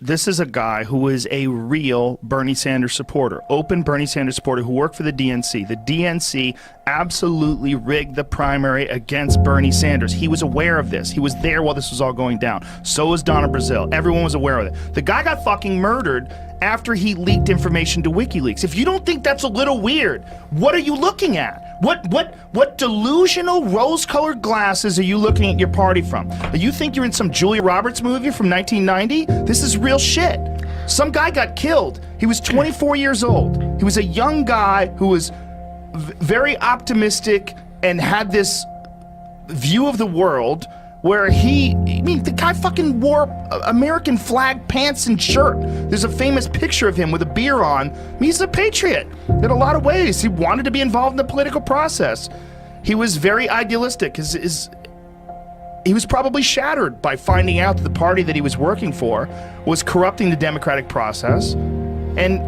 this is a guy who is a real Bernie Sanders supporter, open Bernie Sanders supporter who worked for the DNC. The DNC absolutely rigged the primary against Bernie Sanders. He was aware of this. He was there while this was all going down. So was Donna Brazile. Everyone was aware of it. The guy got fucking murdered after he leaked information to WikiLeaks. If you don't think that's a little weird, what are you looking at? What delusional rose-colored glasses are you looking at your party from? You think you're in some Julia Roberts movie from 1990? This is real shit. Some guy got killed. He was 24 years old. He was a young guy who was very optimistic and had this view of the world where I mean, the guy fucking wore American flag pants and shirt. There's a famous picture of him with a beer on. I mean, he's a patriot in a lot of ways. He wanted to be involved in the political process. He was very idealistic. He was probably shattered by finding out that the party that he was working for was corrupting the democratic process. And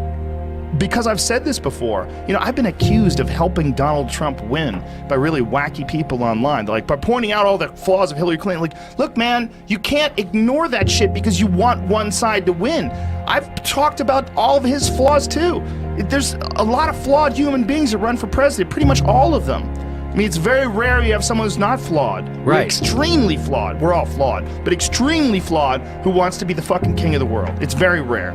because I've said this before, you know, I've been accused of helping Donald Trump win by really wacky people online, like by pointing out all the flaws of Hillary Clinton. Like, look, man, you can't ignore that shit because you want one side to win. I've talked about all of his flaws too. There's a lot of flawed human beings that run for president, pretty much all of them. I mean, it's very rare you have someone who's not flawed. Right. We're extremely flawed. We're all flawed, but extremely flawed who wants to be the fucking king of the world. It's very rare.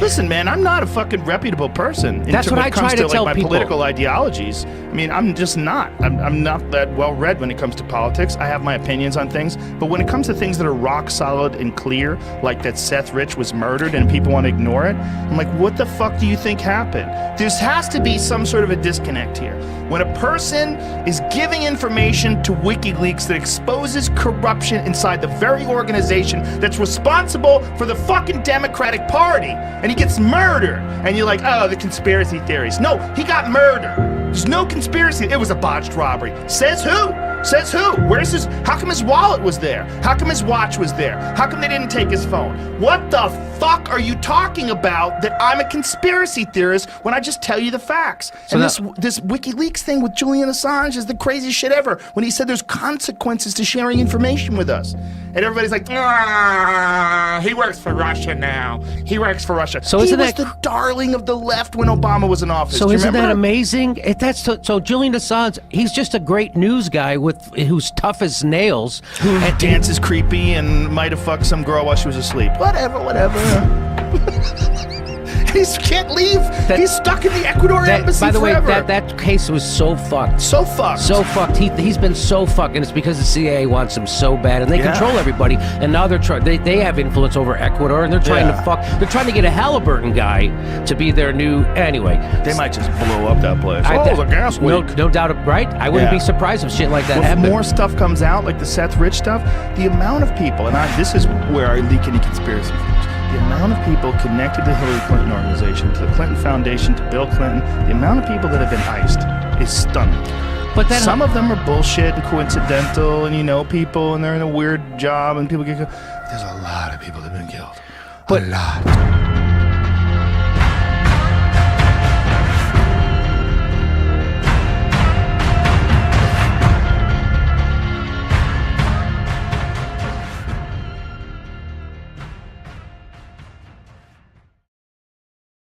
Listen, man, I'm not a fucking reputable person. That's what I try to tell my people. Political ideologies. I mean, I'm just not. I'm not that well read when it comes to politics. I have my opinions on things, but when it comes to things that are rock solid and clear, like that Seth Rich was murdered and people want to ignore it, I'm like, what the fuck do you think happened? There has to be some sort of a disconnect here. When a person is giving information to WikiLeaks that exposes corruption inside the very organization that's responsible for the fucking Democratic Party, and he gets murdered, and you're like, oh, the conspiracy theories. No, he got murdered. There's no conspiracy. It was a botched robbery. Says who? Says who? Where's his? How come his wallet was there? How come his watch was there? How come they didn't take his phone? What the fuck are you talking about that I'm a conspiracy theorist when I just tell you the facts? So and this WikiLeaks thing with Julian Assange is the craziest shit ever, when he said there's consequences to sharing information with us. And everybody's like, he works for Russia now. He works for Russia. So he was the darling of the left when Obama was in office. So isn't that amazing? So Julian Assange, he's just a great news guy who's tough as nails. Who dances creepy and might have fucked some girl while she was asleep. Whatever. He can't leave. He's stuck in the Ecuador embassy by the forever. way, that case was so fucked. So fucked. So fucked. He's been so fucked, and it's because the CIA wants him so bad, and they control everybody. And now they have influence over Ecuador, and they're trying to fuck. They're trying to get a Halliburton guy to be their new. Anyway, they might just blow up that place. The gas leak. No doubt, right? I wouldn't be surprised if shit like that happened. If more stuff comes out, like the Seth Rich stuff, the amount of people, and this is where I leak any conspiracy theories. The amount of people connected to the Hillary Clinton organization, to the Clinton Foundation, to Bill Clinton, the amount of people that have been iced is stunning. But then some of them are bullshit and coincidental, and you know people, and they're in a weird job, and people get killed. There's a lot of people that have been killed. A lot.